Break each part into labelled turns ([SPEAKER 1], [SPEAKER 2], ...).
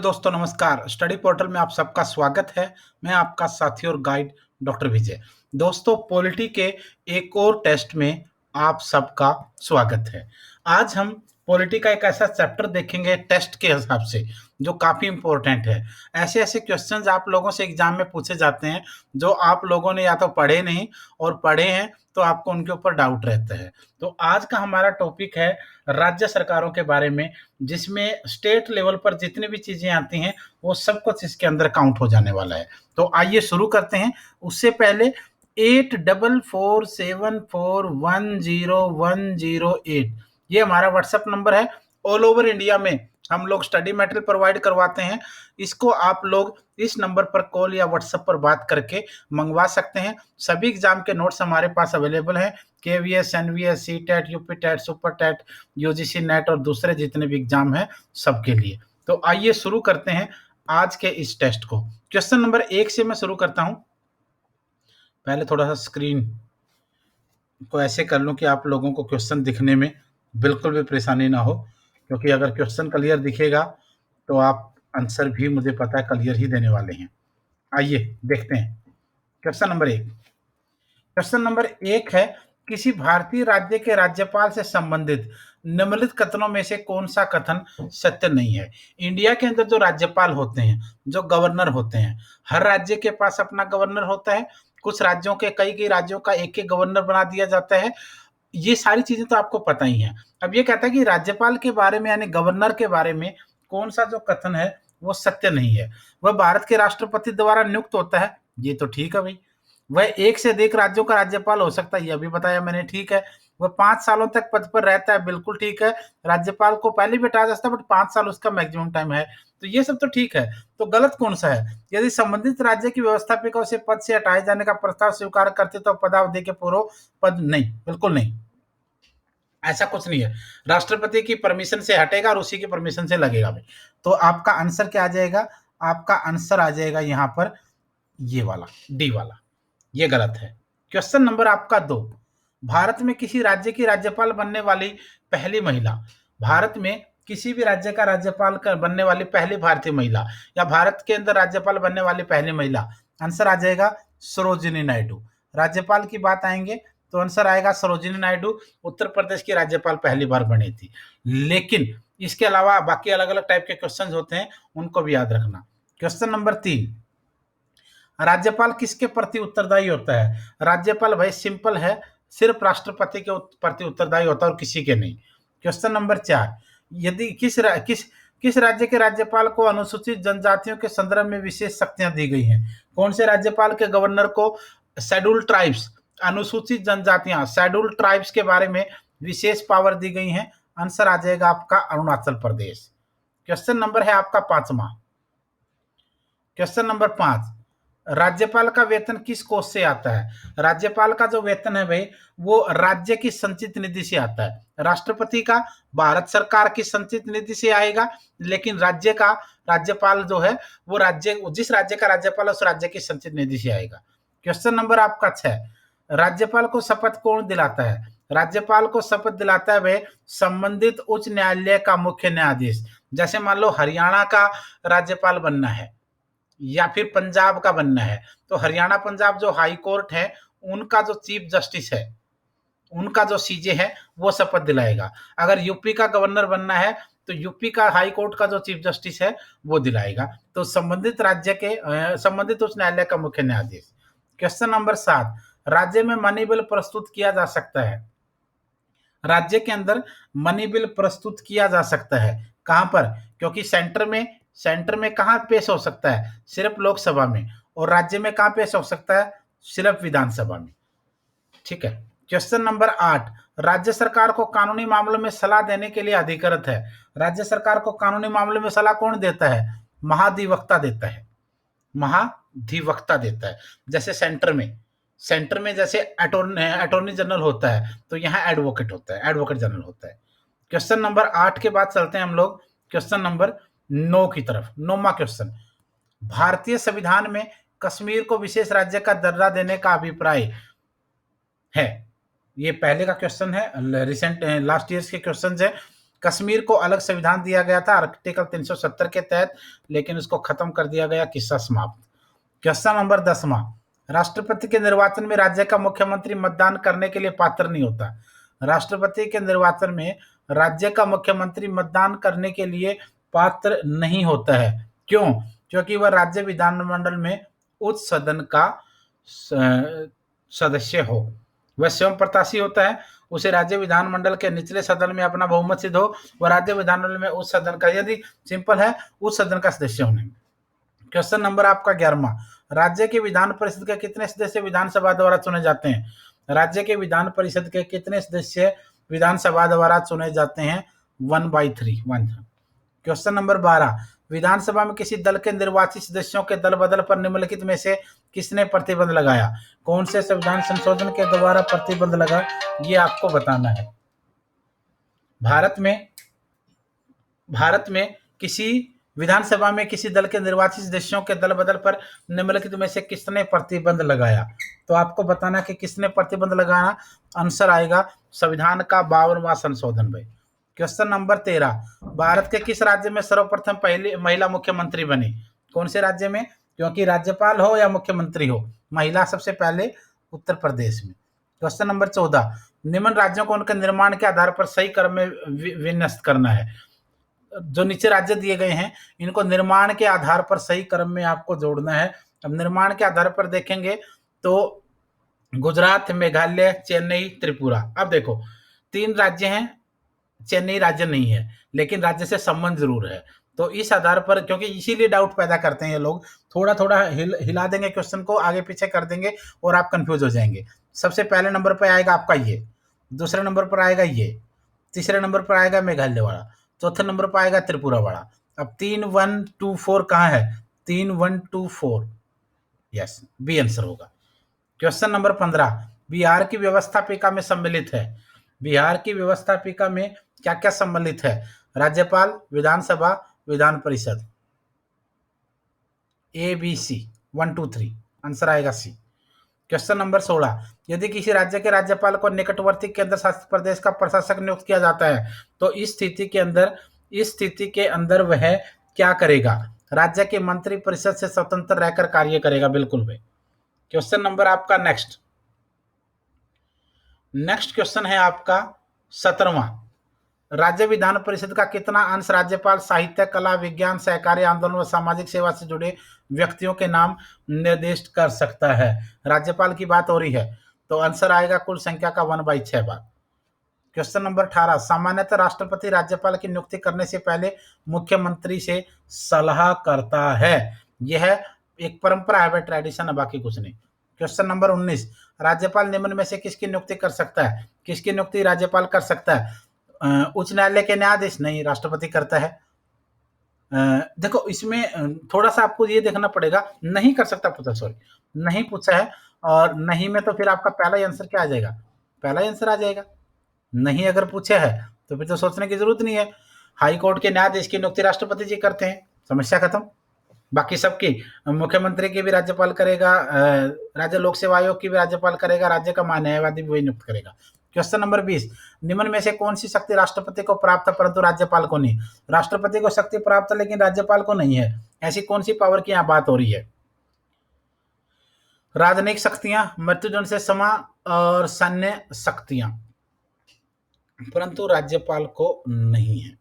[SPEAKER 1] दोस्तों नमस्कार। Study portal में आप सबका स्वागत है। मैं आपका साथी और गाइड डॉक्टर विजय। दोस्तों पॉलिटी के एक और टेस्ट में आप सबका स्वागत है। आज हम पॉलिटी का एक ऐसा चैप्टर देखेंगे टेस्ट के हिसाब से जो काफ़ी इम्पोर्टेंट है। ऐसे ऐसे क्वेश्चंस आप लोगों से एग्जाम में पूछे जाते हैं जो आप लोगों ने या तो पढ़े नहीं और पढ़े हैं तो आपको उनके ऊपर डाउट रहता है। तो आज का हमारा टॉपिक है राज्य सरकारों के बारे में, जिसमें स्टेट लेवल पर जितनी भी चीजें आती हैं वो सब कुछ इसके अंदर काउंट हो जाने वाला है। तो आइए शुरू करते हैं। उससे पहले 8447410108 ये हमारा व्हाट्सएप नंबर है। ऑल ओवर इंडिया में हम लोग स्टडी मटेरियल प्रोवाइड करवाते हैं। इसको आप लोग इस नंबर पर कॉल या व्हाट्सएप पर बात करके मंगवा सकते हैं। सभी एग्जाम के नोट्स हमारे पास अवेलेबल हैं। KVS, NVS, C TET, UP TET, super TET, UGC NET और दूसरे जितने भी एग्जाम हैं सबके लिए। तो आइए शुरू करते हैं आज के इस टेस्ट को। क्वेश्चन नंबर 1 से मैं शुरू करता हूं। पहले थोड़ा सा स्क्रीन को ऐसे कर लूं कि आप लोगों को क्वेश्चन दिखने में बिल्कुल भी परेशानी ना हो, क्योंकि अगर क्वेश्चन क्लियर दिखेगा तो आप आंसर भी मुझे पता है क्लियर ही देने वाले हैं। आइए देखते हैं क्वेश्चन नंबर 1। क्वेश्चन नंबर 1 है, किसी भारतीय राज्य के राज्यपाल से संबंधित निम्नलिखित कथनों में से कौन सा कथन सत्य नहीं है। इंडिया के अंदर जो राज्यपाल होते हैं, जो गवर्नर होते हैं, हर राज्य के पास अपना गवर्नर होता है। कुछ राज्यों के कई राज्यों का एक गवर्नर बना दिया जाता है। ये सारी चीजें तो आपको पता ही है। अब ये कहता है कि राज्यपाल के बारे में यानी गवर्नर के बारे में कौन सा जो कथन है वो सत्य नहीं है। वह भारत के राष्ट्रपति द्वारा नियुक्त होता है, ये तो ठीक है भाई। वह एक से अधिक राज्यों का राज्यपाल हो सकता है, यह भी बताया मैंने, ठीक है। वह 5 सालों तक पद पर रहता है, बिल्कुल ठीक है। राज्यपाल को पहले भी हटाया जा सकता है बट 5 साल उसका मैक्सिमम टाइम है, तो ये सब तो ठीक है। तो गलत कौन सा है? यदि संबंधित राज्य की व्यवस्थापिका उसे पद से हटाए जाने का प्रस्ताव स्वीकार करते तो पदावधि के पूर्व पद नहीं, बिल्कुल नहीं, ऐसा कुछ नहीं है। राष्ट्रपति की परमिशन से हटेगा और उसी की परमिशन से लगेगा भाई। तो आपका आंसर क्या आ जाएगा? आपका आंसर आ जाएगा यहाँ पर ये वाला, डी वाला। ये गलत है। क्वेश्चन नंबर आपका 2, भारत में किसी राज्य की राज्यपाल बनने वाली पहली महिला। भारत में किसी भी राज्य का राज्यपाल बनने वाली पहली भारतीय महिला या भारत के अंदर राज्यपाल बनने वाली पहली महिला, आंसर आ जाएगा सरोजिनी नायडू। राज्यपाल की बात आएंगे तो आंसर आएगा सरोजिनी नायडू। उत्तर प्रदेश की राज्यपाल पहली बार बनी थी। लेकिन इसके अलावा बाकी अलग अलग टाइप के क्वेश्चन होते हैं, उनको भी याद रखना। क्वेश्चन नंबर 3, राज्यपाल किसके प्रति उत्तरदायी होता है? राज्यपाल भाई सिंपल है, सिर्फ राष्ट्रपति के प्रति उत्तरदायी होता है और किसी के नहीं। क्वेश्चन नंबर 4, यदि किस राज्य के राज्यपाल को अनुसूचित जनजातियों के संदर्भ में विशेष शक्तियां दी गई हैं? कौन से राज्यपाल के गवर्नर को शेड्यूल ट्राइब्स, अनुसूचित जनजातियां, शेड्यूल ट्राइब्स के बारे में विशेष पावर दी गई हैं? आंसर आ जाएगा आपका अरुणाचल प्रदेश। क्वेश्चन नंबर है आपका 5वां। क्वेश्चन नंबर 5, राज्यपाल का वेतन किस कोष से आता है? राज्यपाल का जो वेतन है भाई वो राज्य की संचित निधि से आता है। राष्ट्रपति का भारत सरकार की संचित निधि से आएगा, लेकिन राज्य का राज्यपाल जो है वो जिस राज्य का राज्यपाल है उस राज्य की संचित निधि से आएगा। क्वेश्चन नंबर आपका 6, राज्यपाल को शपथ कौन दिलाता है? राज्यपाल को शपथ दिलाता है भाई संबंधित उच्च न्यायालय का मुख्य न्यायाधीश। जैसे मान लो हरियाणा का राज्यपाल बनना है या फिर पंजाब का बनना है, तो हरियाणा पंजाब जो हाई कोर्ट है उनका जो चीफ जस्टिस है, उनका जो सीजे है वो शपथ दिलाएगा। अगर यूपी का गवर्नर बनना है तो यूपी का हाई कोर्ट का जो चीफ जस्टिस है वो दिलाएगा। तो संबंधित राज्य के संबंधित उच्च न्यायालय का मुख्य न्यायाधीश। क्वेश्चन नंबर 7, राज्य में मनी बिल प्रस्तुत किया जा सकता है? राज्य के अंदर मनी बिल प्रस्तुत किया जा सकता है, कहां पर? क्योंकि सेंटर में कहां पेश हो सकता है? सिर्फ लोकसभा में। और राज्य में कहां पेश हो सकता है? सिर्फ विधानसभा में। ठीक है। क्वेश्चन नंबर 8, राज्य सरकार को कानूनी मामलों में सलाह देने के लिए अधिकृत है। राज्य सरकार को कानूनी मामलों में सलाह कौन देता है? महाधिवक्ता देता है। महाधिवक्ता देता है। जैसे सेंटर में जैसे अटॉर्नी जनरल होता है तो यहाँ एडवोकेट होता है, एडवोकेट जनरल होता है। क्वेश्चन नंबर 8 के बाद चलते हैं हम लोग क्वेश्चन नंबर 9 की तरफ। 9वां क्वेश्चन, भारतीय संविधान में कश्मीर को विशेष राज्य का दर्जा देने का अभिप्राय है। ये पहले का क्वेश्चन है, रिसेंट लास्ट ईयर्स के क्वेश्चन है। कश्मीर को अलग संविधान दिया गया था आर्टिकल 370 के तहत, लेकिन उसको खत्म कर दिया गया, किस्सा समाप्त। क्वेश्चन नंबर 10वां, राष्ट्रपति के निर्वाचन में राज्य का मुख्यमंत्री मतदान करने के लिए पात्र नहीं होता। राष्ट्रपति के निर्वाचन में राज्य का मुख्यमंत्री मतदान करने के लिए पात्र नहीं होता है। क्यों? क्योंकि वह राज्य विधानमंडल में उच्च सदन का सदस्य हो। वह स्वयं प्रत्याशी होता है, उसे राज्य विधानमंडल के निचले सदन में अपना बहुमत सिद्ध हो, वह राज्य विधानमंडल में उच्च सदन का, यदि सिंपल है, उच्च सदन का सदस्य होने में। क्वेश्चन नंबर आपका 11वां, राज्य के विधान परिषद के कितने सदस्य विधानसभा द्वारा चुने जाते हैं? राज्य के विधान परिषद के कितने सदस्य विधानसभा द्वारा चुने जाते हैं? 1/3। क्वेश्चन नंबर 12, विधानसभा में किसी दल के निर्वाचित सदस्यों के दल बदल पर निम्नलिखित में से किसने प्रतिबंध लगाया? कौन से संविधान संशोधन के द्वारा प्रतिबंध लगा, ये आपको बताना है। भारत में किसी विधानसभा में किसी दल के निर्वाचित सदस्यों के दल बदल पर निम्नलिखित में से किसने प्रतिबंध लगाया? तो आपको बताना कि किसने प्रतिबंध लगाया। आंसर आएगा संविधान का 52वां संशोधन भाई। क्वेश्चन नंबर 13, भारत के किस राज्य में सर्वप्रथम पहली महिला मुख्यमंत्री बनी? कौन से राज्य में? क्योंकि राज्यपाल हो या मुख्यमंत्री हो, महिला सबसे पहले उत्तर प्रदेश में। क्वेश्चन नंबर 14, निम्न राज्यों को उनके निर्माण के आधार पर सही क्रम में विन्यस्त करना है। जो नीचे राज्य दिए गए हैं, इनको निर्माण के आधार पर सही क्रम में आपको जोड़ना है। अब निर्माण के आधार पर देखेंगे तो गुजरात, मेघालय, चेन्नई, त्रिपुरा। अब देखो 3 राज्य हैं, चेन्नई राज्य नहीं है, लेकिन राज्य से संबंध जरूर है। तो इस आधार पर, क्योंकि इसीलिए डाउट पैदा करते हैं ये लोग, थोड़ा थोड़ा हिला देंगे क्वेश्चन को, आगे पीछे कर देंगे और आप कंफ्यूज हो जाएंगे। सबसे पहले नंबर पर आएगा आपका ये, दूसरे नंबर पर आएगा ये, तीसरे नंबर पर आएगा मेघालय वाला, चौथे नंबर पर आएगा त्रिपुरा वाला। अब 3, 1, 2, 4 कहाँ है? 3, 1, 2, 4, यस, बी आंसर होगा। क्वेश्चन नंबर 15, बिहार की व्यवस्थापिका में सम्मिलित है। बिहार की व्यवस्थापिका में क्या क्या सम्मिलित है? राज्यपाल, विधानसभा, विधान परिषद। ABC 1, 2, 3, आंसर आएगा सी। क्वेश्चन नंबर 16, यदि किसी राज्य के राज्यपाल को निकटवर्ती केंद्र शासित प्रदेश का प्रशासक नियुक्त किया जाता है तो इस स्थिति के अंदर वह क्या करेगा? राज्य के मंत्री परिषद से स्वतंत्र रहकर कार्य करेगा। बिल्कुल भाई। क्वेश्चन नंबर आपका नेक्स्ट क्वेश्चन है आपका 17वां, राज्य विधान परिषद का कितना अंश राज्यपाल साहित्य, कला, विज्ञान, सहकारी आंदोलन व सामाजिक सेवा से जुड़े व्यक्तियों के नाम निर्दिष्ट कर सकता है? राज्यपाल की बात हो रही है, तो आंसर आएगा कुल संख्या का 1/6 बार। क्वेश्चन नंबर 18, सामान्यतः राष्ट्रपति राज्यपाल की नियुक्ति करने से पहले मुख्यमंत्री से सलाह करता है। यह एक परंपरा है, ट्रेडिशन है, बाकी कुछ नहीं। क्वेश्चन नंबर 19, राज्यपाल निम्न में से किसकी नियुक्ति कर सकता है? किसकी नियुक्ति राज्यपाल कर सकता है? उच्च न्यायालय के न्यायाधीश? नहीं, राष्ट्रपति करता है। देखो इसमें थोड़ा सा आपको ये देखना पड़ेगा, नहीं कर सकता पूछा, सॉरी नहीं पूछा है, और नहीं में तो फिर आपका पहला ही आंसर क्या आ जाएगा? पहला ही आंसर आ जाएगा। नहीं अगर पूछे है तो फिर तो सोचने की जरूरत नहीं है। हाई कोर्ट के न्यायाधीश की नियुक्ति राष्ट्रपति जी करते हैं, समस्या खत्म। बाकी सबकी, मुख्यमंत्री की भी राज्यपाल करेगा, राज्य लोक सेवा आयोग की भी राज्यपाल करेगा, राज्य का न्यायवादी भी वही नियुक्त करेगा। क्वेश्चन नंबर 20, निम्न में से कौन सी शक्ति राष्ट्रपति को प्राप्त है परंतु राज्यपाल को नहीं? राष्ट्रपति को शक्ति प्राप्त है लेकिन राज्यपाल को नहीं है। ऐसी कौन सी पावर की यहाँ बात हो रही है? राजनयिक शक्तियां, मृत्युदंड से क्षमा और सैन्य शक्तियां, परंतु राज्यपाल को नहीं है।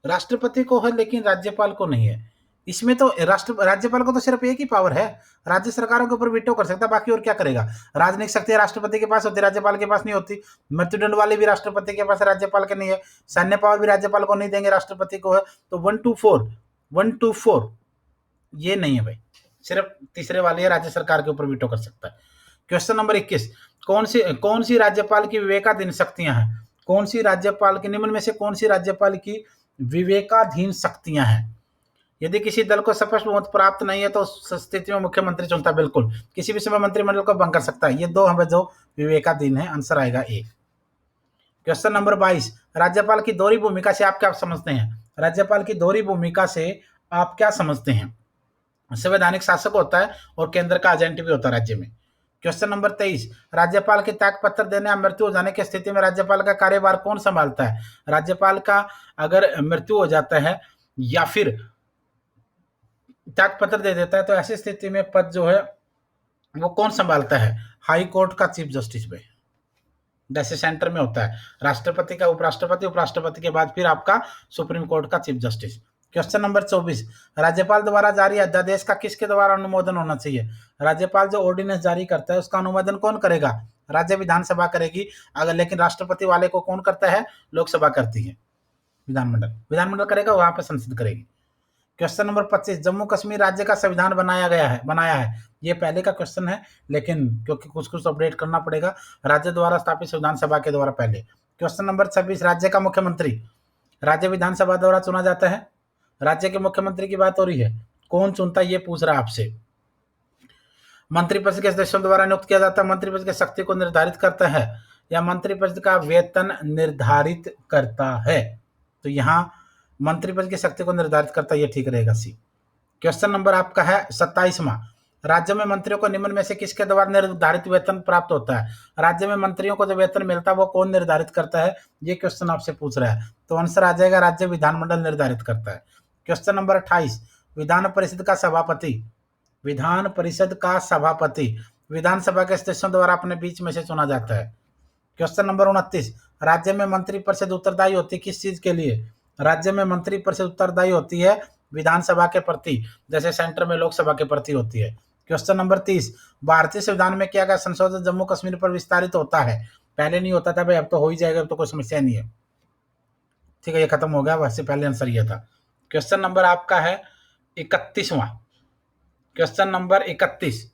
[SPEAKER 1] राष्ट्रपति को है लेकिन राज्यपाल को नहीं है। इसमें तो राज्यपाल को तो सिर्फ एक ही पावर है, राज्य सरकारों के ऊपर वीटो कर सकता है, बाकी और क्या करेगा? राजनीतिक शक्तियां राष्ट्रपति के पास होती है, राज्यपाल के पास नहीं होती। मृत्युदंड वाले भी राष्ट्रपति के पास, राज्यपाल के नहीं है। सैन्य पावर भी राज्यपाल को नहीं देंगे, राष्ट्रपति को है। तो 1, 2, 4 ये नहीं है भाई, सिर्फ तीसरे वाले राज्य सरकार के ऊपर वीटो कर सकता है। क्वेश्चन नंबर 21, कौन सी राज्यपाल की विवेकाधीन शक्तियां हैं? कौन सी राज्यपाल की, निम्न में से कौन सी राज्यपाल की विवेकाधीन शक्तियां हैं? यदि किसी दल को स्पष्ट बहुमत प्राप्त नहीं है तो उस स्थिति में मुख्यमंत्री चुनता है। बिल्कुल, किसी भी समय मंत्रिमंडल को भंग कर सकता है। ये दो हमें जो विवेकाधीन है, आंसर आएगा ए। क्वेश्चन नंबर 22, राज्यपाल की दोहरी भूमिका से आप क्या समझते हैं? राज्यपाल की दोहरी भूमिका से आप क्या समझते हैं? संवैधानिक शासक होता है और केंद्र का एजेंट भी होता है राज्य में। क्वेश्चन नंबर 23, राज्यपाल की त्याग पत्र देने या मृत्यु हो जाने की स्थिति में राज्यपाल का कार्यभार कौन संभालता है? राज्यपाल का अगर मृत्यु हो जाता है या फिर त्याग पत्र दे देता है तो ऐसी स्थिति में पद जो है वो कौन संभालता है? हाई कोर्ट का चीफ जस्टिस भाई, जैसे सेंटर में होता है राष्ट्रपति का उपराष्ट्रपति, उपराष्ट्रपति के बाद फिर आपका सुप्रीम कोर्ट का चीफ जस्टिस। क्वेश्चन नंबर 24, राज्यपाल द्वारा जारी अध्यादेश का किसके द्वारा अनुमोदन होना चाहिए? राज्यपाल जो ऑर्डिनेंस जारी करता है उसका अनुमोदन कौन करेगा? राज्य विधानसभा करेगी। अगर लेकिन राष्ट्रपति वाले को कौन करता है? लोकसभा करती है, विधानमंडल करेगा, वहां पर संसद करेगी। क्वेश्चन नंबर 25, जम्मू कश्मीर राज्य का संविधान बनाया है। ये पहले का क्वेश्चन है लेकिन क्योंकि कुछ अपडेट करना पड़ेगा, राज्य द्वारा स्थापित संविधान सभा के द्वारा पहले। क्वेश्चन नंबर 26, राज्य का मुख्यमंत्री राज्य विधानसभा द्वारा चुना जाता है। राज्य के मुख्यमंत्री की बात हो रही है, कौन चुनता है ये पूछ रहा है आपसे। मंत्रिपरिषद के सदस्यों द्वारा नियुक्त किया जाता है। मंत्रिपरिषद की शक्ति को निर्धारित करता है या मंत्रिपरिषद का वेतन निर्धारित करता है? तो यहाँ मंत्रिपरिषद की शक्ति को निर्धारित करता है, ये ठीक रहेगा सी। क्वेश्चन नंबर आपका है 27वां, राज्य में मंत्रियों को निम्न में से किसके द्वारा निर्धारित वेतन प्राप्त होता है? राज्य में मंत्रियों को जो वेतन मिलता है वो कौन निर्धारित करता है? ये क्वेश्चन आपसे पूछ रहा है, तो आंसर आ जाएगा राज्य विधानमंडल निर्धारित करता है। क्वेश्चन नंबर 28, विधान परिषद का सभापति विधानसभा के सदस्यों द्वारा अपने बीच में से चुना जाता है। क्वेश्चन नंबर 29, राज्य में मंत्रिपरिषद उत्तरदायी होती है किस चीज के लिए? राज्य में मंत्रिपरिषद उत्तरदायी होती है विधानसभा के प्रति, जैसे सेंटर में लोकसभा के प्रति होती है। क्वेश्चन नंबर 30, भारतीय संविधान में किया गया संशोधन जम्मू कश्मीर पर विस्तारित होता है? पहले नहीं होता था भाई, अब तो हो ही जाएगा, अब तो कोई समस्या नहीं है। ठीक है, ये खत्म हो गया, वैसे पहले आंसर ये था। क्वेश्चन नंबर आपका है 31वां। क्वेश्चन नंबर 31,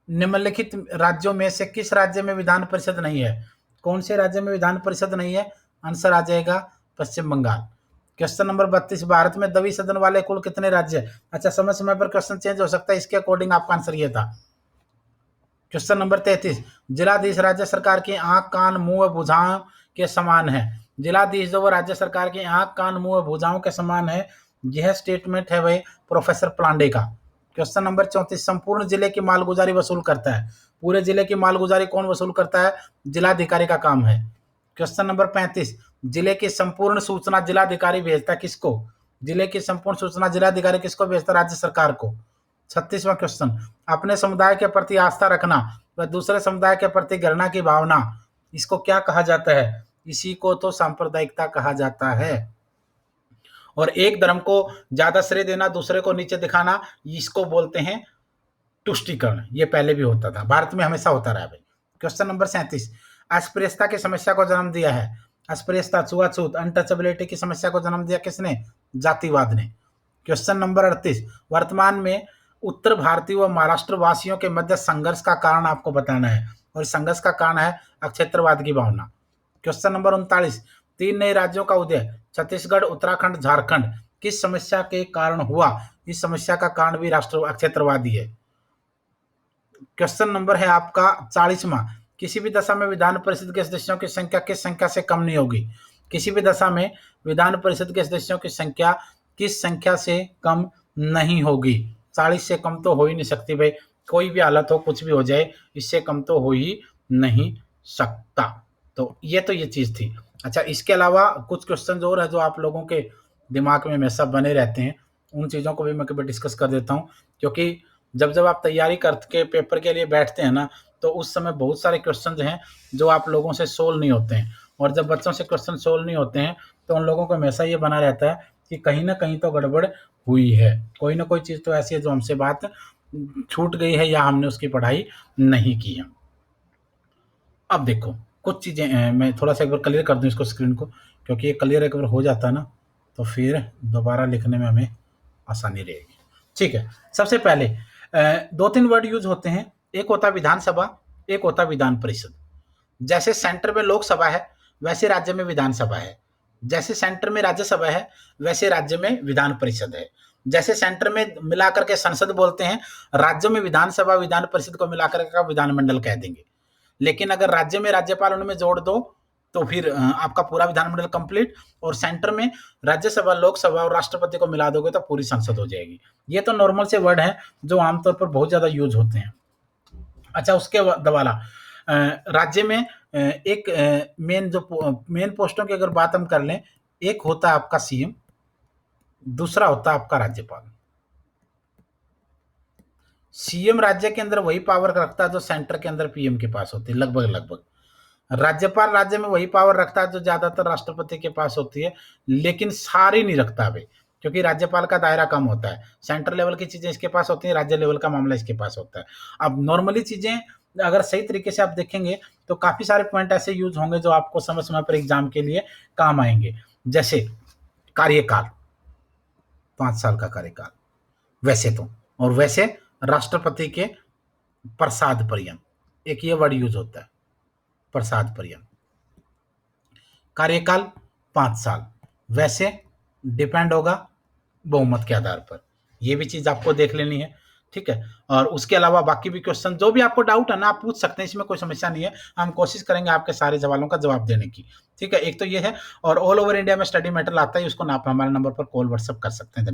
[SPEAKER 1] निम्नलिखित राज्यों में से किस राज्य में विधान परिषद नहीं है? कौन से राज्य में विधान परिषद नहीं है? आंसर आ जाएगा पश्चिम बंगाल। क्वेश्चन नंबर 32, भारत में द्वि सदन वाले कुल कितने राज्य हैं? अच्छा, समय समय पर क्वेश्चन चेंज हो सकता है, इसके अकॉर्डिंग आपका आंसर ये था। क्वेश्चन नंबर 33, जिलाधीश राज्य सरकार की आंख कान मुंह भुजाओं के समान है। जिलाधीश जो वो राज्य सरकार की आंख कान मुंह भुजाओं के समान है, यह स्टेटमेंट है भाई प्रोफेसर पांडे का। क्वेश्चन नंबर 34, संपूर्ण जिले की मालगुजारी वसूल करता है। पूरे जिले की मालगुजारी कौन वसूल करता है? जिलाधिकारी का काम है। क्वेश्चन नंबर 35, जिले की संपूर्ण सूचना जिलाधिकारी भेजता है किसको? जिले की संपूर्ण सूचना जिलाधिकारी किसको भेजता है? राज्य सरकार को। 36वां क्वेश्चन, अपने समुदाय के प्रति आस्था रखना व दूसरे समुदाय के प्रति घृणा की भावना, इसको क्या कहा जाता है? इसी को तो सांप्रदायिकता कहा जाता है। और एक धर्म को ज्यादा श्रेय देना, दूसरे को नीचे दिखाना, इसको बोलते हैं तुष्टीकरण। ये पहले भी होता था, भारत में हमेशा होता रहा भाई। क्वेश्चन नंबर 37, अस्पृश्यता की समस्या को जन्म दिया है। अस्पृश्यता, छुआछूत, अनटचेबिलिटी की समस्या को जन्म दिया किसने? जातिवाद ने। क्वेश्चन नंबर 38, वर्तमान में उत्तर भारतीय व महाराष्ट्र वासियों के मध्य संघर्ष का कारण आपको बताना है, और संघर्ष का कारण है अक्षेत्रवाद की भावना। क्वेश्चन नंबर 39, 3 नए राज्यों का उदय छत्तीसगढ़, उत्तराखंड, झारखंड किस समस्या के कारण हुआ? इस समस्या का कारण भी राष्ट्र अक्षेत्रवादी है। क्वेश्चन नंबर है आपका 40वां, किसी भी दशा में विधान परिषद के सदस्यों की संख्या किस संख्या से कम नहीं होगी? किसी भी दशा में विधान परिषद के सदस्यों की संख्या किस संख्या से कम नहीं होगी? 40 से कम तो हो ही नहीं सकती भाई, कोई भी हालत हो, कुछ भी हो जाए, इससे कम तो हो ही नहीं सकता। तो ये चीज थी। अच्छा, इसके अलावा कुछ क्वेश्चन और है जो आप लोगों के दिमाग में हमेशा बने रहते हैं, उन चीज़ों को भी मैं कभी डिस्कस कर देता हूँ, क्योंकि जब आप तैयारी करके पेपर के लिए बैठते हैं ना, तो उस समय बहुत सारे क्वेश्चन हैं जो आप लोगों से सोल्व नहीं होते हैं, और जब बच्चों से क्वेश्चन सोल्व नहीं होते हैं तो उन लोगों को हमेशा ये बना रहता है कि कहीं ना कहीं तो गड़बड़ हुई है, कोई ना कोई चीज़ तो ऐसी है जो हमसे बात छूट गई है या हमने उसकी पढ़ाई नहीं की है। अब देखो कुछ चीज़ें मैं थोड़ा सा एक बार क्लियर कर दूं इसको, स्क्रीन को, क्योंकि ये क्लियर एक बार हो जाता है ना तो फिर दोबारा लिखने में हमें आसानी रहेगी। ठीक है, सबसे पहले 2-3 वर्ड यूज होते हैं, एक होता है विधानसभा, एक होता है विधान परिषद। जैसे सेंटर में लोकसभा है वैसे राज्य में विधानसभा है, जैसे सेंटर में राज्यसभा है वैसे राज्य में विधान परिषद है, जैसे सेंटर में मिलाकर के संसद बोलते हैं, राज्य में विधानसभा विधान परिषद को मिलाकर के विधानमंडल कह देंगे। लेकिन अगर राज्य में राज्यपाल उनमें जोड़ दो तो फिर आपका पूरा विधानमंडल कंप्लीट, और सेंटर में राज्यसभा, लोकसभा और राष्ट्रपति को मिला दोगे तो पूरी संसद हो जाएगी। ये तो नॉर्मल से वर्ड हैं जो आमतौर पर बहुत ज्यादा यूज होते हैं। अच्छा, उसके वाला राज्य में एक मेन पोस्टों की अगर बात हम कर लें, एक होता है आपका सीएम, दूसरा होता है आपका राज्यपाल। सीएम राज्य के अंदर वही पावर रखता है जो सेंटर के अंदर पीएम के पास होती है, लगभग लगभग। राज्यपाल राज्य में वही पावर रखता है जो ज्यादातर राष्ट्रपति के पास होती है, लेकिन सारी नहीं रखता भाई, क्योंकि राज्यपाल का दायरा कम होता है। सेंटर लेवल की चीजें इसके पास होती हैं, राज्य लेवल का मामला इसके पास होता है। अब नॉर्मली चीजें अगर सही तरीके से आप देखेंगे तो काफी सारे पॉइंट ऐसे यूज होंगे जो आपको समय समय पर एग्जाम के लिए काम आएंगे। जैसे कार्यकाल, 5 साल का कार्यकाल वैसे तो, और वैसे राष्ट्रपति के प्रसाद पर्यंत, एक ये वर्ड यूज होता है, प्रसाद पर्यंत। कार्यकाल 5 साल, वैसे डिपेंड होगा बहुमत के आधार पर। ये भी चीज आपको देख लेनी है, ठीक है। और उसके अलावा बाकी भी क्वेश्चन जो भी आपको डाउट है ना, आप पूछ सकते हैं, इसमें कोई समस्या नहीं है। हम कोशिश करेंगे आपके सारे सवालों का जवाब देने की, ठीक है। एक तो ये है, और ऑल ओवर इंडिया में स्टडी मटेरियल आता है, उसको आप हमारे नंबर पर कॉल व्हाट्सएप कर सकते हैं।